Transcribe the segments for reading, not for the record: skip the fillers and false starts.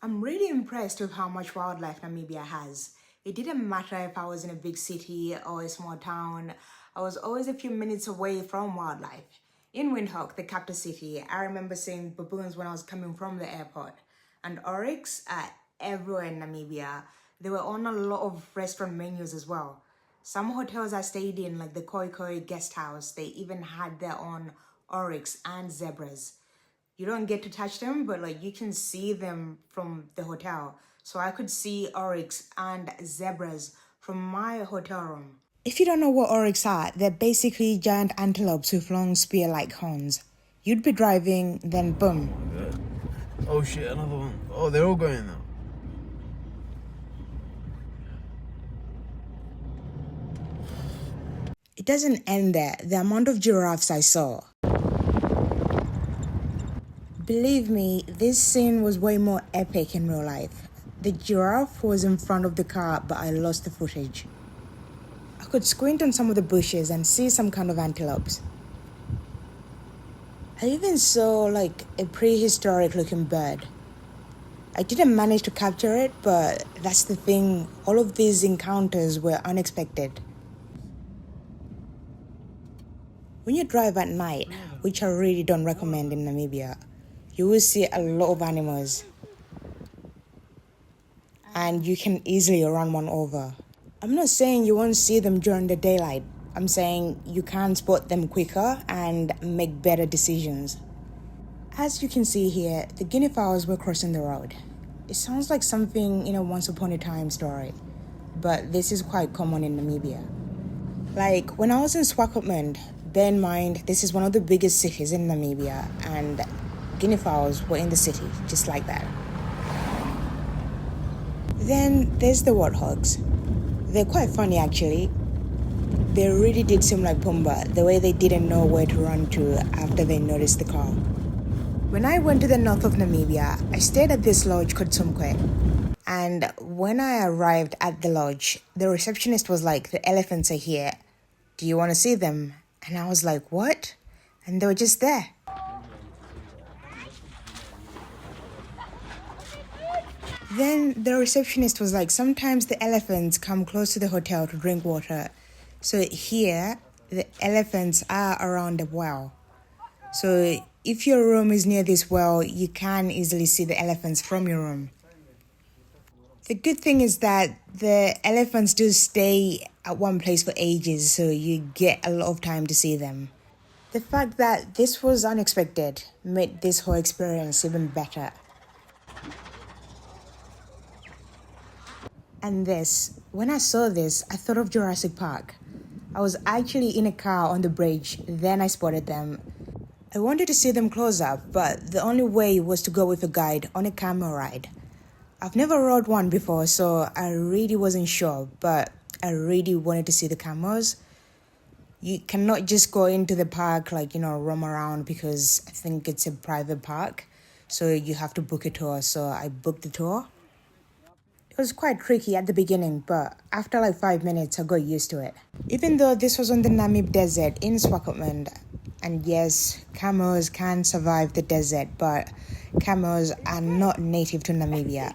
I'm really impressed with how much wildlife Namibia has. It didn't matter if I was in a big city or a small town, I was always a few minutes away from wildlife. In Windhoek, the capital city, I remember seeing baboons when I was coming from the airport. And Oryx are everywhere in Namibia. They were on a lot of restaurant menus as well. Some hotels I stayed in, like the Koi Koi guest house, they even had their own oryx and zebras. You don't get to touch them, but like you can see them from the hotel. So I could see oryx and zebras from my hotel room. If you don't know what oryx are, they're basically giant antelopes with long spear-like horns. You'd be driving, then boom. Oh shit, another one. Oh, they're all going now. It doesn't end there. The amount of giraffes I saw. Believe me, this scene was way more epic in real life. The giraffe was in front of the car, but I lost the footage. I could squint on some of the bushes and see some kind of antelopes. I even saw like a prehistoric looking bird. I didn't manage to capture it, but that's the thing, all of these encounters were unexpected. When you drive at night, which I really don't recommend in Namibia, you will see a lot of animals and you can easily run one over. I'm not saying you won't see them during the daylight. I'm saying you can spot them quicker and make better decisions. As you can see here, the guinea fowls were crossing the road. It sounds like something in a once upon a time story, but this is quite common in Namibia. Like when I was in Swakopmund, bear in mind this is one of the biggest cities in Namibia and guinea fowls were in the city, just like that. Then there's the warthogs. They're quite funny actually. They really did seem like Pumbaa, the way they didn't know where to run to after they noticed the car. When I went to the north of Namibia, I stayed at this lodge called Sumkwe. And when I arrived at the lodge, the receptionist was like, "The elephants are here. Do you want to see them?" And I was like, "What?" And they were just there. Then the receptionist was like, "Sometimes the elephants come close to the hotel to drink water. So here, the elephants are around the well. So if your room is near this well, you can easily see the elephants from your room." The good thing is that the elephants do stay at one place for ages, so you get a lot of time to see them. The fact that this was unexpected made this whole experience even better. And this, when I saw this, I thought of Jurassic Park. I was actually in a car on the bridge, then I spotted them. I wanted to see them close up, but the only way was to go with a guide on a camel ride. I've never rode one before, so I really wasn't sure, but I really wanted to see the camels. You cannot just go into the park, roam around because I think it's a private park. So you have to book a tour, so I booked the tour. It was quite tricky at the beginning, but after 5 minutes, I got used to it. Even though this was on the Namib Desert in Swakopmund, and yes, camels can survive the desert, but camels are not native to Namibia.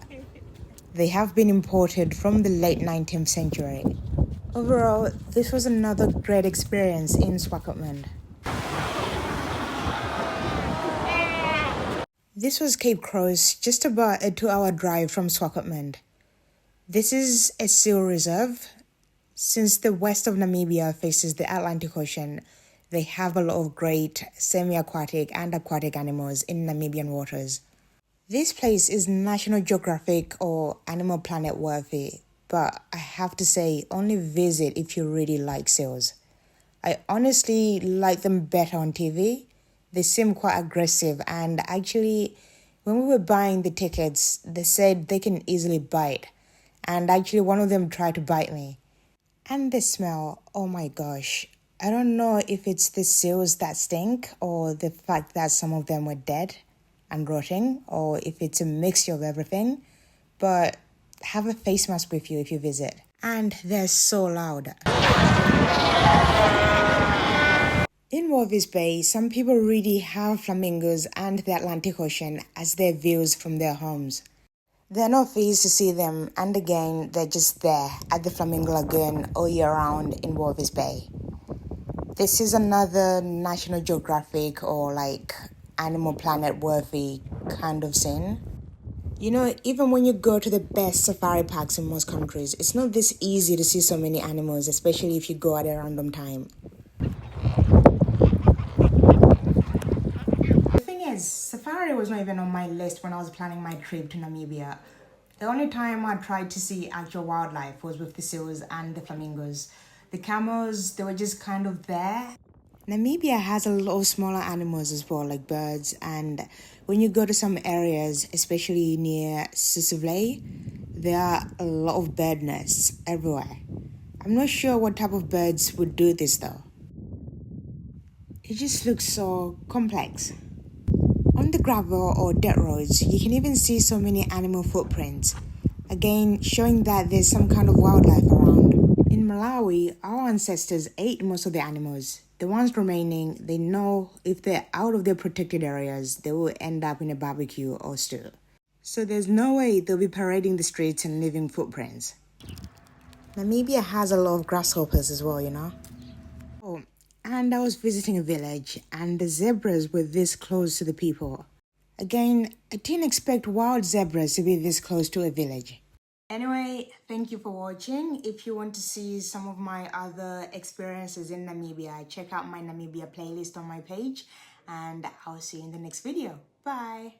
They have been imported from the late 19th century. Overall, this was another great experience in Swakopmund. This was Cape Cross, just about a 2-hour drive from Swakopmund. This is a seal reserve. Since the west of Namibia faces the Atlantic Ocean, they have a lot of great semi-aquatic and aquatic animals in Namibian waters. This place is National Geographic or Animal Planet worthy, but I have to say, only visit if you really like seals. I honestly like them better on TV. They seem quite aggressive, and actually, when we were buying the tickets, they said they can easily bite. And actually, one of them tried to bite me. And the smell, oh my gosh. I don't know if it's the seals that stink or the fact that some of them were dead and rotting, or if it's a mixture of everything. But have a face mask with you if you visit. And they're so loud. In Walvis Bay, some people really have flamingos and the Atlantic Ocean as their views from their homes. They're not phased to see them, and again, they're just there at the Flamingo Lagoon all year round in Walvis Bay. This is another National Geographic or like Animal Planet worthy kind of scene. You know, even when you go to the best safari parks in most countries, it's not this easy to see so many animals, especially if you go at a random time. The thing is, safari was not even on my list when I was planning my trip to Namibia. The only time I tried to see actual wildlife was with the seals and the flamingos. The camels, they were just kind of there. Namibia has a lot of smaller animals as well, like birds, and when you go to some areas, especially near Sisuvlei, there are a lot of bird nests everywhere. I'm not sure what type of birds would do this though. It just looks so complex. On the gravel or dirt roads, you can even see so many animal footprints, again showing that there's some kind of wildlife around. In Malawi, our ancestors ate most of the animals. The ones remaining, they know if they're out of their protected areas, they will end up in a barbecue or stew. So there's no way they'll be parading the streets and leaving footprints. Namibia has a lot of grasshoppers as well, you know. Oh, and I was visiting a village and the zebras were this close to the people. Again, I didn't expect wild zebras to be this close to a village. Anyway, thank you for watching. If you want to see some of my other experiences in Namibia, check out my Namibia playlist on my page, and I'll see you in the next video. Bye!